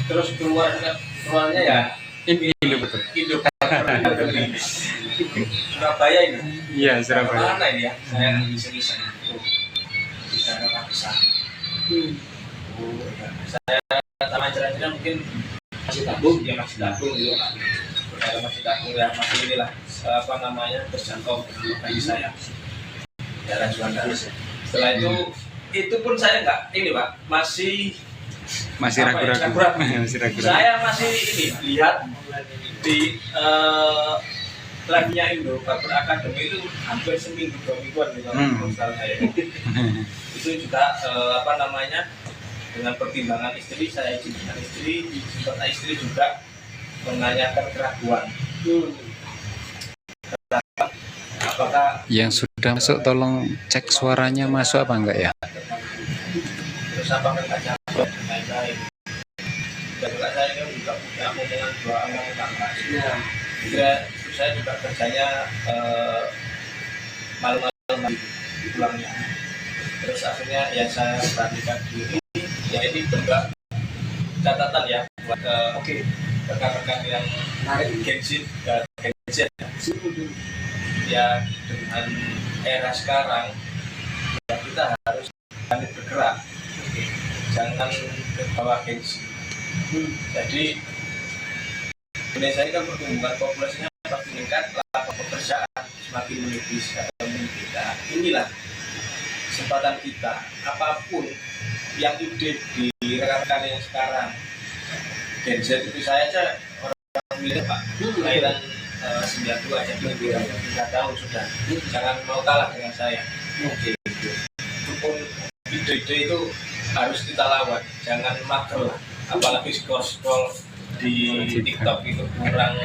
D: terus keluarnya ya
A: Ini betul.
D: Indo Surabaya ini.
A: Iya, Surabaya.
D: Mana ini ya? Saya iseng-iseng di daerah besar. Saya sama jalan-jalan mungkin masih tabung gitu kan. Kalau masih tabung ya masih inilah apa namanya terjangkau bagi saya. Daerah Juanda. Setelah itu pun saya enggak ini Pak, masih
A: ragu-ragu. Masih ragu-ragu.
D: Saya masih ini lihat di live-nya Indo Barber Academy itu hampir seminggu 2 mingguan saya. Itu juga apa namanya dengan pertimbangan istri, saya izinkan istri, karena istri juga menanyakan keraguan. Apakah
A: Yang sudah masuk tolong cek suaranya masuk apa enggak ya?
D: terus apakah nggak cocok dan lain-lain. Dan juga saya kan juga punya omongan 2 anak tangga. Terus saya juga kerjanya malam-malam pulangnya. Terus akhirnya ya saya perhatikan diri. Ya ini juga catatan ya buat rekan-rekan yang Gen Z ya dengan era sekarang ya kita harus bergerak, jangan ke bawah gengsi. Jadi Indonesia ini kan pertumbuhan populasinya pasti meningkat, lapangan pekerjaan semakin menipis atau meningkat. Inilah kesempatan kita, apapun yang ide di rekan-rekan yang sekarang Gen Z itu saya aja orang milenial Pak, kelahiran 92 aja 3 tahun sudah, jangan mau kalah dengan saya. Walaupun ide-ide itu harus kita lawan, jangan mager lah, apalagi scroll di TikTok itu kurang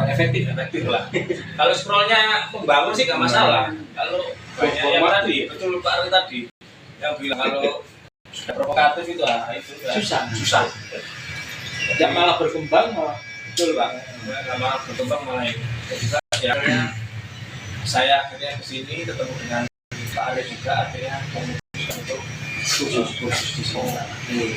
D: efektif lah. Kalau scrollnya membangun sih nggak masalah. Kalau banyak yang tadi betul Pak Ari tadi yang bilang kalau sudah provokatif itu susah. Yang malah berkembang betul Pak, malah berkembang malah ini. Ya, saya akhirnya kesini ketemu dengan Pak Ari juga, akhirnya memutuskan untuk khusus di sini.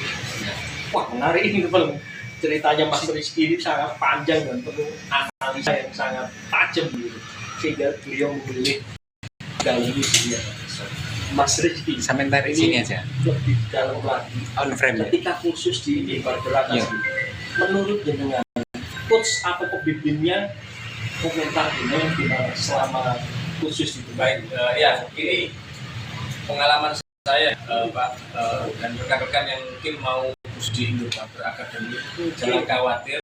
B: Wah menarik ini Bang. Ceritanya Mas Rizky ini sangat panjang dan penuh analisa yang sangat tajam gitu. Sehingga beliau memilih dalam dia. Mas Rizky
A: Sampai tarik sini aja.
B: lebih dalam lagi.
A: On frame ya.
B: Ketika khusus di Barber Academy, menurut dengan coach atau pembimbingnya komentar gimana selama khusus itu?
D: Baik, ya ini pengalaman saya Pak dan rekan-rekan yang mungkin mau khusus di Indo Barber Academy, jangan khawatir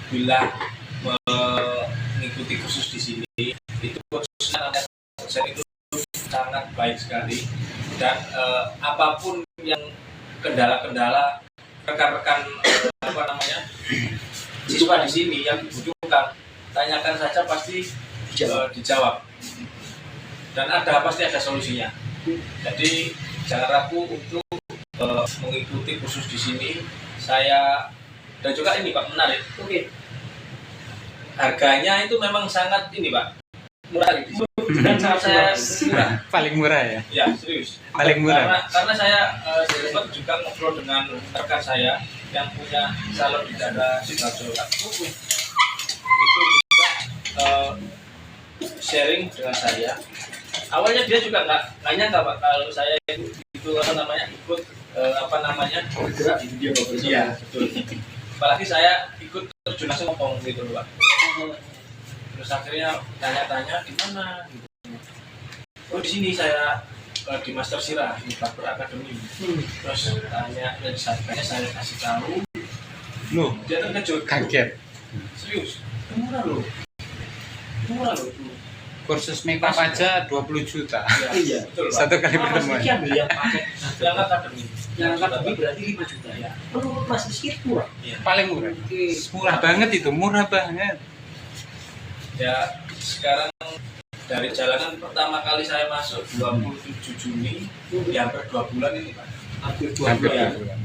D: bila mengikuti khusus di sini itu khususnya itu sangat baik sekali dan apapun yang kendala-kendala rekan-rekan apa namanya siswa di sini yang dibutuhkan, tanyakan saja pasti dijawab dan pasti ada solusinya. Jadi jangan ragu untuk mengikuti khusus di sini. Saya dan juga ini Pak menarik. Harganya itu memang sangat ini Pak murah.
B: Dan sangat
D: saya
B: murah.
A: Paling murah ya.
D: Ya serius.
A: Paling murah.
D: Karena saya sempat juga ngobrol dengan rekan saya yang punya salon di daerah Sidoarjo. Itu juga sharing dengan saya. Awalnya dia juga nggak nyangka Pak kalau saya itu ikut
B: Bergerak di dunia barbershop.
D: Iya betul. Apalagi saya ikut terjun langsung ngomong gitu loh Pak. Terus akhirnya tanya-tanya di mana gitu. Oh di sini saya di Master Sirah di Barber Academy. Terus tanya dan saya kasih tahu.
A: Loh,
D: Dia terkejut.
A: kaget.
D: Serius? Itu murah loh. Itu murah loh.
A: Kursus makeup aja 20 juta.
B: Iya.
D: Betul Pak.
A: Satu kali
B: Mas
A: pertemuan.
B: Rizky ambil yang paket.
D: Yang akademi.
B: Yang akademi berarti 5 juta ya. Menurut Mas Rizky itu murah.
A: Paling murah.
B: Oke.
A: Murah banget itu, murah banget.
D: Ya sekarang dari jalanan pertama kali saya masuk 27 Juni, ya hampir 2 bulan ini Pak.
B: Hampir
A: Hampir
B: 2 bulan.
A: 2 bulan.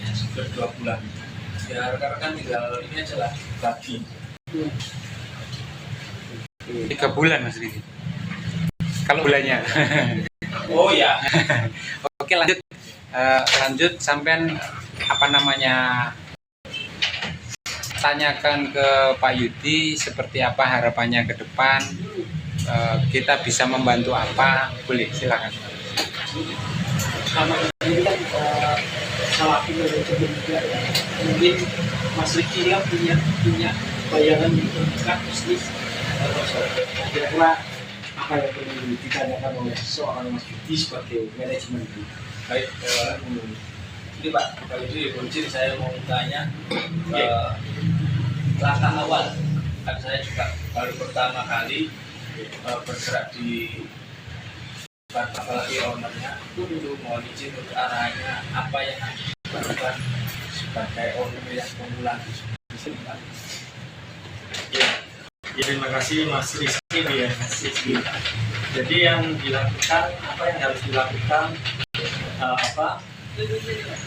D: Hampir 2 bulan. Ya rekan-rekan tinggal ini aja lah bagi.
A: 3 bulan Mas Ridi. Kalau bulannya.
D: Oh ya.
A: Oke lanjut. Lanjut sampean tanyakan ke Pak Yudi seperti apa harapannya ke depan. Kita bisa membantu apa? Boleh, silakan.
B: Sama ini kan salah satu manajemen juga ya. Mungkin Mas Rizky kan punya bayangan tentang bisnis barbershop. Kira-kira apa yang perlu ditanyakan oleh seorang Mas Yudi sebagai manajemen ini?
D: Baik. Ini Pak, kalau itu izin saya mau tanya langkah awal. Kan saya juga baru pertama kali bergerak di apalagi ownernya itu mau izin untuk arahannya apa yang harus dilakukan sebagai owner yang pemula di sini Pak.
C: Ya, terima kasih Mas Rizky ya. Jadi yang dilakukan, apa yang harus dilakukan,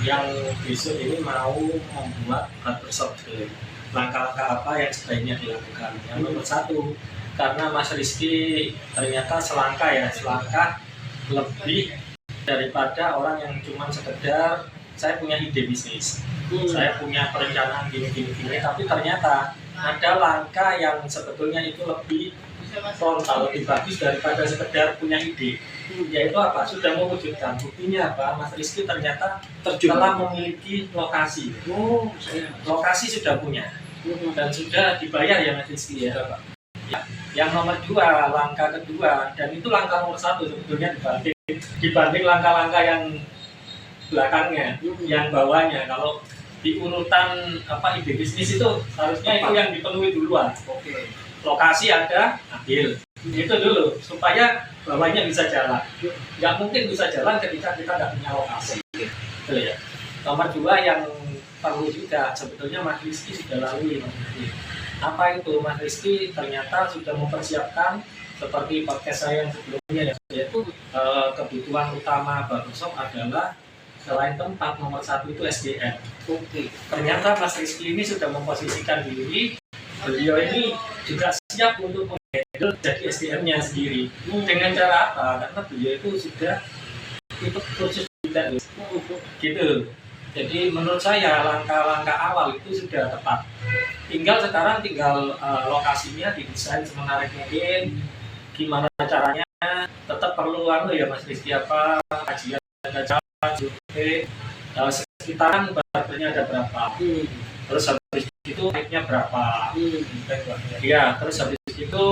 C: yang besok ini mau membuat barbershop keliling. Langkah-langkah apa yang sebaiknya dilakukan? Yang nomor 1, karena Mas Rizky ternyata selangkah lebih daripada orang yang cuma sekedar saya punya ide bisnis, saya punya perencanaan gini, tapi ternyata ada langkah yang sebetulnya itu lebih frontal, lebih bagus daripada sekedar punya ide, yaitu apa? Sudah mewujudkan. Buktinya apa? Mas Rizky ternyata telah memiliki lokasi. Lokasi sudah punya dan sudah dibayar ya Mas Rizky ya. Yang nomor 2, langkah kedua, dan itu langkah nomor 1 sebetulnya dibanding langkah-langkah yang belakangnya, yang bawahnya. Kalau di urutan ide bisnis itu harusnya itu yang dipenuhi duluan.
B: Oke.
C: Lokasi ada, ambil itu dulu supaya bawahnya bisa jalan. Nggak mungkin bisa jalan ketika kita nggak punya lokasi. Betul ya. Nomor 2 yang perlu juga sebetulnya Mas Rizky sudah lalui. Apa itu? Mas Rizky ternyata sudah mempersiapkan seperti podcast saya yang sebelumnya, yaitu kebutuhan utama barbershop adalah selain tempat, nomor 1 itu SDM.
B: Oke.
C: Ternyata Mas Rizky ini sudah memposisikan diri, beliau ini juga siap untuk menghandle jadi SDM-nya sendiri. Dengan cara apa? Karena beliau itu sudah ikut kursus gitu. Jadi menurut saya langkah-langkah awal itu sudah tepat. Sekarang tinggal lokasinya didesain semenarik mungkin. Gimana caranya? Tetap perlu ya Mas Rizky apa kajian sekitaran barbernya ada berapa? Terus habis itu naiknya berapa? Ya, terus habis itu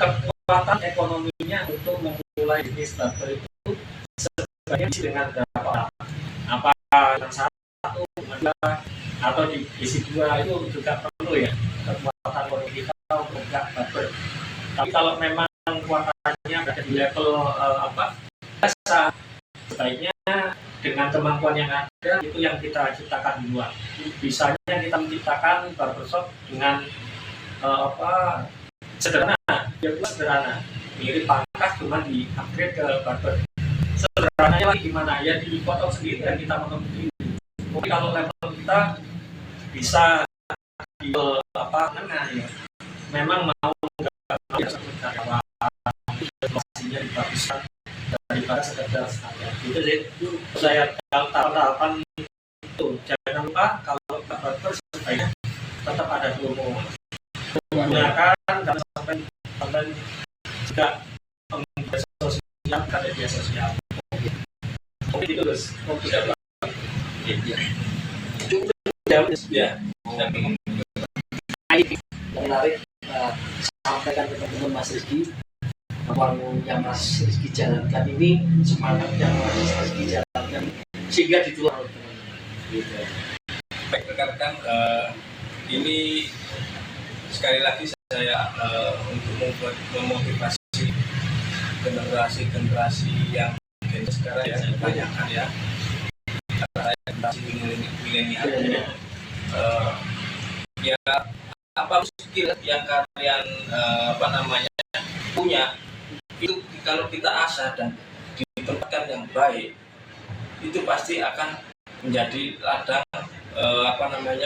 C: kekuatan ekonominya untuk memulai bisnis barber itu sebagai dengan berapa? Apa yang 1, 2, atau di isi 2 itu juga perlu ya kekuatan ekonomi kita untuk buka barber. Tapi kalau memang kekuatannya berada di level biasa, sebaiknya dengan kemampuan yang ada itu yang kita ciptakan duluan. Bisanya kita menciptakan barbershop dengan sederhana, sederhana, mirip pangkas cuma di upgrade ke barber. Sederhananya lagi gimana? Ya dipotong sendiri dan kita potong sendiri. Tapi kalau level kita bisa di tengah ya, memang mau nggak karyawan, informasinya dibaguskan daripada sekedar standar. Gitu sih. Saya tahapan itu. Jangan lupa kalau barber sebaiknya tetap ada promo. Gunakan karena sampai juga media sosial, media sosial. Oke, itu guys. Oke, sudah. Iya. Cukup jauh ya.
B: Yang menarik sampaikan ke teman-teman Mas Rizky bahwa yang Mas Rizky jalankan ini semangat yang Mas Rizky jalankan sehingga ditular oleh teman-teman. Gitu.
D: Baik rekan-rekan, ini sekali lagi saya untuk memotivasi generasi yang sekarang ya kebanyakan ya generasi milenial ya apa skill yang kalian punya itu kalau kita asah dan ditempatkan yang baik itu pasti akan menjadi ladang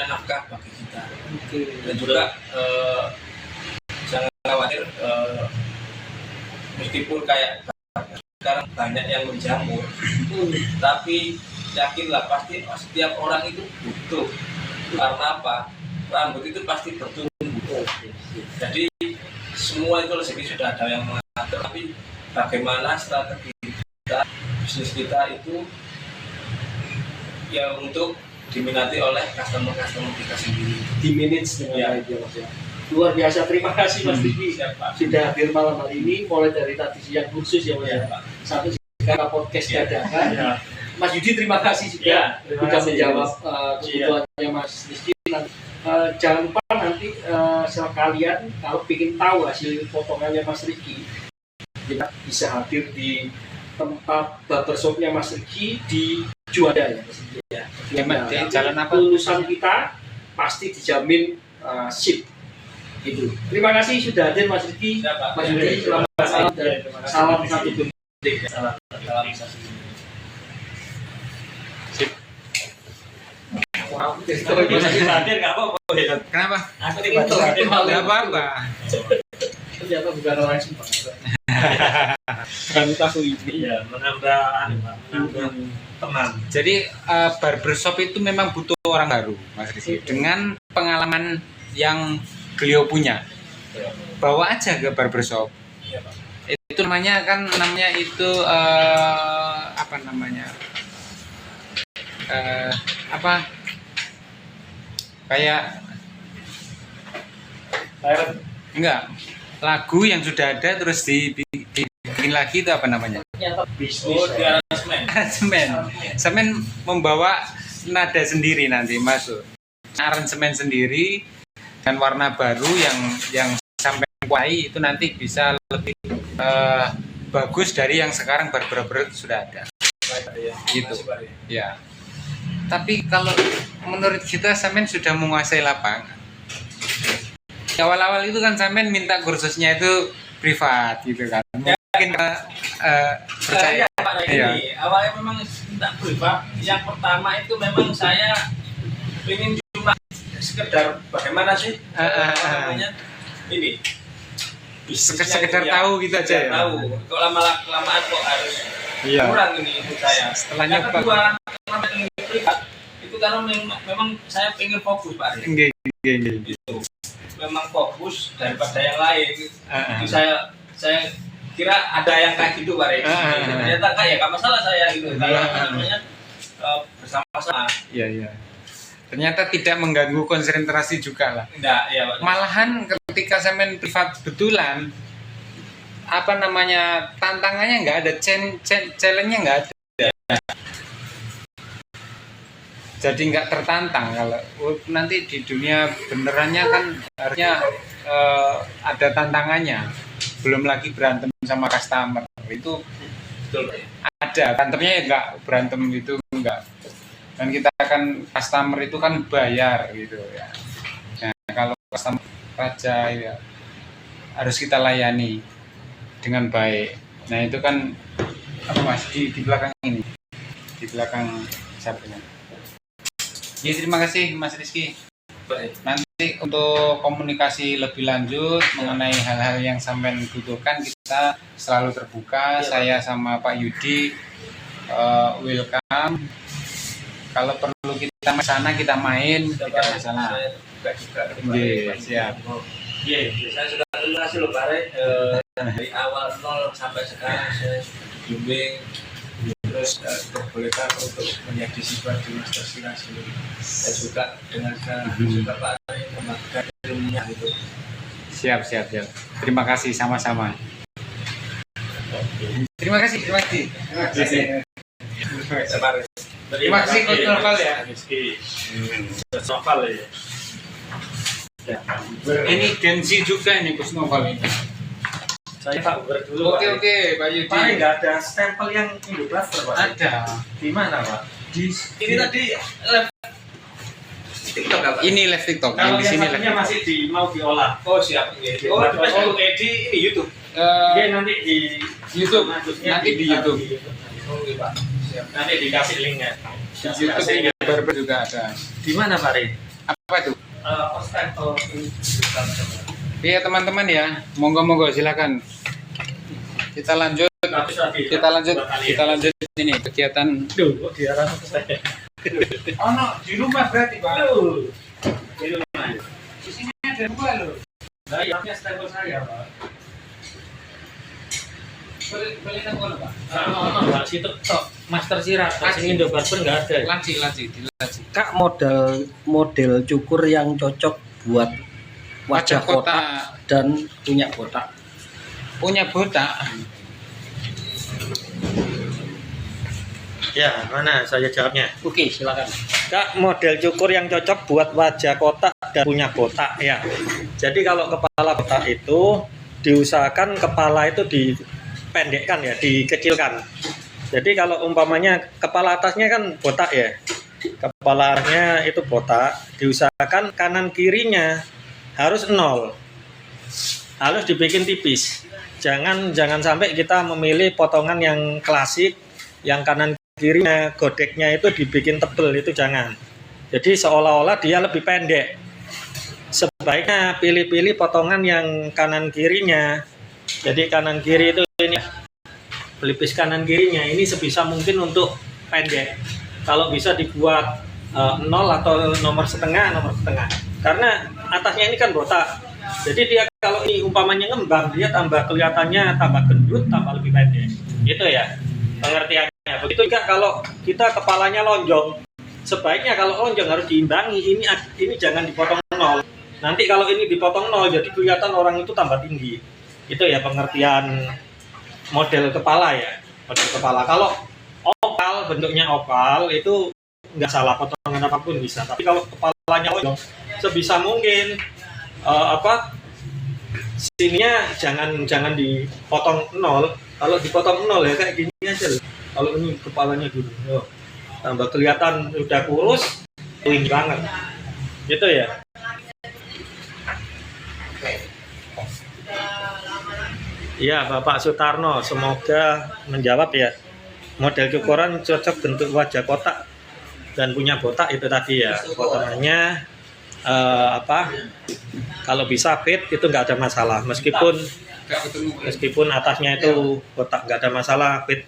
D: nafkah bagi kita. Dan juga jangan khawatir meskipun kayak sekarang banyak yang menjamur tapi yakinlah pasti setiap orang itu butuh. Karena apa? Rambut itu pasti bertumbuh. Jadi semua itu rezeki sudah ada yang mengatur, tapi bagaimana strategi kita, bisnis kita itu ya untuk diminati oleh customer kita sendiri.
B: Di manage dengan baik ya Mas ya. Luar biasa, terima kasih Mas Diki sudah hadir malam hari ini, mulai dari tadi siang khusus ya Mas ya. Sampai sekarang podcast dadakan. Ya. Mas Yudi terima kasih juga sudah menjawab kebutuhannya Mas Rizky. Jangan lupa nanti sekalian kalau ingin tahu hasil potongannya Mas Rizky, kita bisa hadir di tempat barbershopnya Mas Rizky di Juanda ya Mas Rizky ya.
A: Di jalan apa?
B: Lulusan kita pasti dijamin sip. Gitu. Terima kasih sudah hadir Mas Rizky. Mas Yudi selamat malam dan salam satu gunting.
D: Salam
B: Wow,
C: hadir nggak apa-apa.
A: Kenapa?
C: Aku tiba-tiba
A: Tidak apa-apa.
B: ternyata bukan orang Simpang.
C: Kan tahu ini ya menambah teman.
A: Jadi barbershop itu memang butuh orang baru, Mas Rizky. Dengan pengalaman yang beliau punya, bawa aja ke barbershop. Itu namanya kayak enggak lagu yang sudah ada terus dibikin lagi, itu apa namanya?
B: Bisnis.
A: Aransemen membawa nada sendiri nanti masuk. Aransemen sendiri dan warna baru yang sampai kuai itu nanti bisa lebih bagus dari yang sekarang barber sudah ada. Gitu. Ya. Tapi kalau menurut kita Samen sudah menguasai lapangan. Awal-awal itu kan Samen minta kursusnya itu privat gitu kan. Mungkin percaya.
D: Pak ini awalnya memang minta privat. Yang pertama itu memang saya ingin cuma sekedar bagaimana sih namanya ini
A: sekedar tahu gitu aja ya.
D: Tahu. Kok lama-lamaan kok harus kurang ini untuk saya.
A: Setelahnya
D: yang kedua privat itu karena memang saya ingin fokus Pak. Itu memang fokus daripada yang lain. Itu saya kira ada yang kayak gitu Pak. Ternyata kayak nggak masalah saya gitu. Kalau namanya bersama-sama.
A: Iya. Ternyata tidak mengganggu konsentrasi juga lah.
D: Enggak, ya Pak.
A: Malahan ketika Samen privat betulan, tantangannya nggak ada, challenge-nya nggak ada. Jadi nggak tertantang. Kalau nanti di dunia benerannya kan harusnya ada tantangannya. Belum lagi berantem sama customer itu
D: Betul.
A: ada berantemnya ya, nggak berantem itu enggak. Dan kita kan customer itu kan bayar gitu ya. Nah, kalau customer raja ya harus kita layani dengan baik. Nah itu kan apa Mas di belakang ini, di belakang sampingnya. Ya terima kasih Mas Rizky.
D: Baik.
A: Nanti untuk komunikasi lebih lanjut mengenai hal-hal yang sampean butuhkan, kita selalu terbuka. Saya sama Pak Yudi welcome. Kalau perlu kita ke sana kita main, tidak masalah.
D: Saya juga
A: Oke, siap.
D: Saya sudah terima kasih loh Pak Rey. Dari awal nol sampai sekarang saya bimbing, terus diperbolehkan untuk menjadi siswa di Master Silat sendiri. Saya suka dengan juga Pak Rey memberikan ilmunya itu.
A: Siap. Terima kasih sama-sama. Terima kasih. Terima kasih Coach Novel ya.
C: Novel ya.
A: Ini Gensi juga ini Coach Novel ini.
C: Saya tak Uber dulu.
A: Oke, Pak Yudi.
C: Pak, nggak ada stempel yang Indoblaster Pak?
A: Ada.
C: Di mana Pak?
D: Ini tadi live TikTok apa?
A: Ini live TikTok.
C: Kalau
A: Yang di
C: yang
A: sini
C: satunya
A: live.
C: masih mau diolah.
D: Oh siap. Di ini YouTube.
C: Dia nanti di
A: YouTube.
C: selanjutnya
A: Nanti di YouTube.
D: Oke Pak. Siap.
C: Nanti dikasih linknya.
A: Di YouTube Barber juga ada.
C: Di mana Pak Rin?
A: Apa itu?
C: Stempel
A: Iya teman-teman ya, monggo silakan. Kita lanjut ini kegiatan.
C: Duh, kok di arah saya?
A: Oh no, di rumah berarti Pak.
C: Di rumah.
A: Di sini ada rumah loh.
C: Nah, ini stempel saya Pak.
A: Boleh nangkol Pak.
C: Pak, situ tok Master Sirat. Sing Indoblaster nggak ada.
A: Laci.
B: Kak, model cukur yang cocok buat wajah kotak dan punya kotak.
A: Punya botak.
C: Ya, mana saya jawabnya?
B: Oke, silakan.
C: Kak, model cukur yang cocok buat wajah kotak dan punya botak ya. Jadi kalau kepala botak itu diusahakan kepala itu dipendekkan ya, dikecilkan. Jadi kalau umpamanya kepala atasnya kan botak ya, kepala atasnya itu botak, diusahakan kanan kirinya harus 0, harus dibikin tipis. Jangan sampai kita memilih potongan yang klasik, yang kanan kirinya godeknya itu dibikin tebel, itu jangan. Jadi seolah-olah dia lebih pendek. Sebaiknya pilih-pilih potongan yang kanan kirinya. Jadi kanan kiri itu ini, pelipis kanan kirinya ini sebisa mungkin untuk pendek. Kalau bisa dibuat 0 atau nomor setengah. Karena atasnya ini kan botak. Jadi dia kalau ini umpamanya ngembang, dia tambah kelihatannya tambah gendut, tambah lebih pendek. Gitu ya pengertiannya. Begitu juga kalau kita kepalanya lonjong. Sebaiknya kalau lonjong harus diimbangi. Ini jangan dipotong 0. Nanti kalau ini dipotong 0 jadi kelihatan orang itu tambah tinggi. Itu ya pengertian model kepala ya. Model kepala. Kalau oval, bentuknya oval itu nggak salah, potongan apapun bisa. Tapi kalau kepalanya lonjong, sebisa mungkin sininya jangan dipotong 0. Kalau dipotong 0 ya kayak gini aja loh. Kalau ini kepalanya dulu, tambah kelihatan udah kurus, tinggi banget. Gitu ya. Iya, Bapak Sutarno, semoga menjawab ya. Model cukuran cocok bentuk wajah kotak dan punya botak itu tadi ya. Potongannya kalau bisa fit itu nggak ada masalah. Meskipun atasnya itu botak nggak ada masalah, fit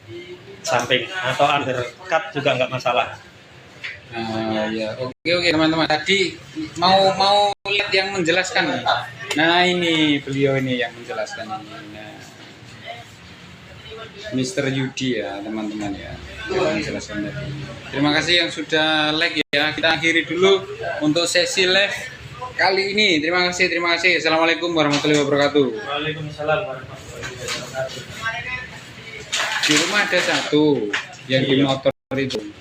C: samping atau undercut juga nggak masalah.
A: Ya. Oke teman-teman. Tadi mau lihat yang menjelaskan. Nah ini beliau ini yang menjelaskan ini. Nah, Mr. Yudi ya teman-teman ya, yang menjelaskan tadi. Terima kasih yang sudah like ya. Kita akhiri dulu untuk sesi live kali ini. Terima kasih. Assalamualaikum warahmatullahi wabarakatuh.
C: Waalaikumsalam warahmatullahi wabarakatuh.
A: Di rumah ada satu yang di motor itu.